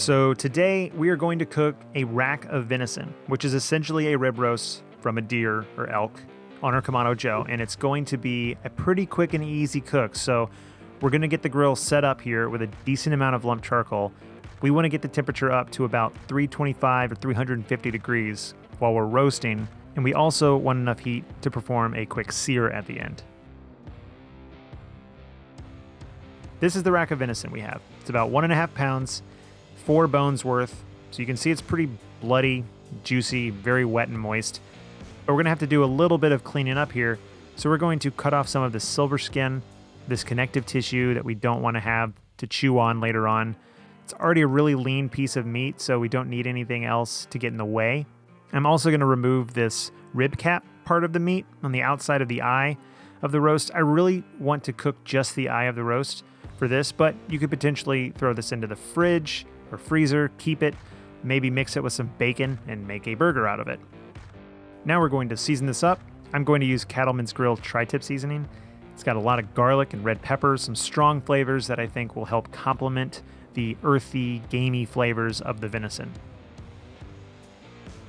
So today we are going to cook a rack of venison, which is essentially a rib roast from a deer or elk on our Kamado Joe, and it's going to be a pretty quick and easy cook. So we're going to get the grill set up here with a decent amount of lump charcoal. We want to get the temperature up to about 325 or 350 degrees while we're roasting, and we also want enough heat to perform a quick sear at the end. This is the rack of venison we have. It's about 1.5 pounds. 4 bones worth, so you can see it's pretty bloody, juicy, very wet and moist. But we're going to have to do a little bit of cleaning up here, so we're going to cut off some of the silver skin, this connective tissue that we don't want to have to chew on later on. It's already a really lean piece of meat, so we don't need anything else to get in the way. I'm also going to remove this rib cap part of the meat on the outside of the eye of the roast. I really want to cook just the eye of the roast for this, but you could potentially throw this into the fridge or freezer, keep it, maybe mix it with some bacon and make a burger out of it. Now we're going to season this up. I'm going to use Cattleman's Grill tri-tip seasoning. It's got a lot of garlic and red pepper, some strong flavors that I think will help complement the earthy, gamey flavors of the venison.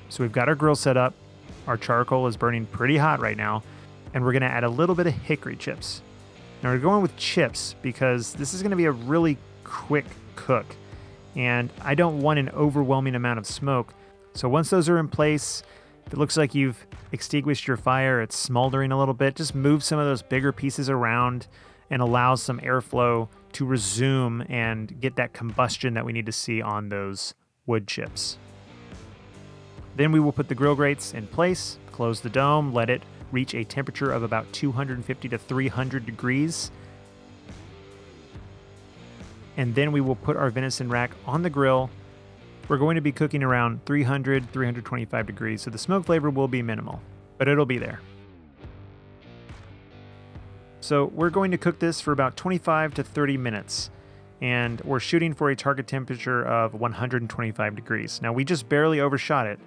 So we've got our grill set up. Our charcoal is burning pretty hot right now, and we're going to add a little bit of hickory chips. Now we're going with chips because this is going to be a really quick cook, and I don't want an overwhelming amount of smoke. So once those are in place, if it looks like you've extinguished your fire, it's smoldering a little bit, just move some of those bigger pieces around and allow some airflow to resume and get that combustion that we need to see on those wood chips. Then we will put the grill grates in place, close the dome, let it reach a temperature of about 250 to 300 degrees. And then we will put our venison rack on the grill. We're going to be cooking around 300, 325 degrees, so the smoke flavor will be minimal, but it'll be there. So we're going to cook this for about 25 to 30 minutes, and we're shooting for a target temperature of 125 degrees. Now we just barely overshot it,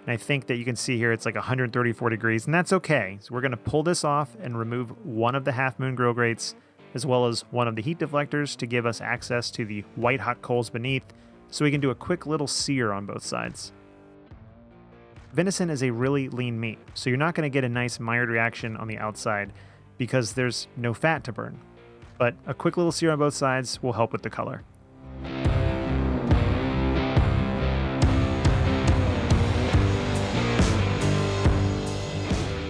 and I think that you can see here it's like 134 degrees, and that's okay. So we're going to pull this off and remove one of the half moon grill grates, as well as one of the heat deflectors to give us access to the white hot coals beneath, so we can do a quick little sear on both sides. Venison is a really lean meat, so you're not going to get a nice mired reaction on the outside because there's no fat to burn. But a quick little sear on both sides will help with the color.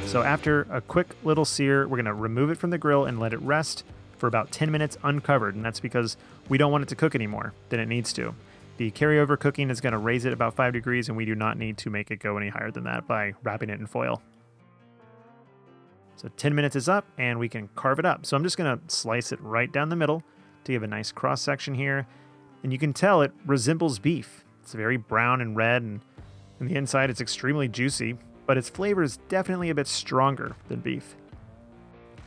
So after a quick little sear, we're going to remove it from the grill and let it rest for about 10 minutes uncovered, and that's because we don't want it to cook anymore than it needs to. The carryover cooking is going to raise it about 5 degrees, and we do not need to make it go any higher than that by wrapping it in foil. So 10 minutes is up, and we can carve it up. So I'm just going to slice it right down the middle to give a nice cross section here, and you can tell it resembles beef. It's very brown and red, and on the inside it's extremely juicy, but its flavor is definitely a bit stronger than beef.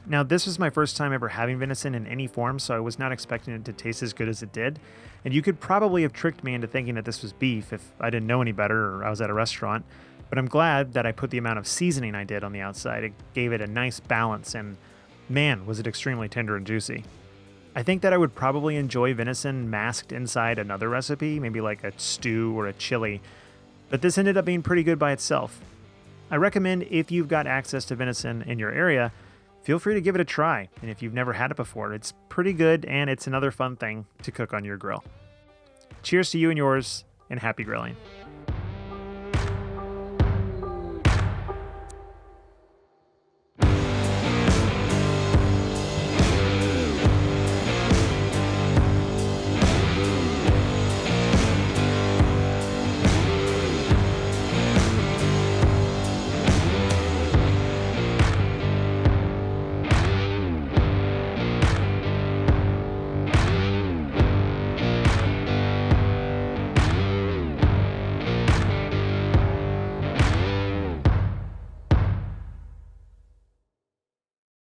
Now, this was my first time ever having venison in any form, so I was not expecting it to taste as good as it did. And you could probably have tricked me into thinking that this was beef if I didn't know any better or I was at a restaurant. But I'm glad that I put the amount of seasoning I did on the outside. It gave it a nice balance, and man, was it extremely tender and juicy. I think that I would probably enjoy venison masked inside another recipe, maybe like a stew or a chili. But this ended up being pretty good by itself. I recommend, if you've got access to venison in your area, feel free to give it a try, and if you've never had it before, it's pretty good, and it's another fun thing to cook on your grill. Cheers to you and yours, and happy grilling.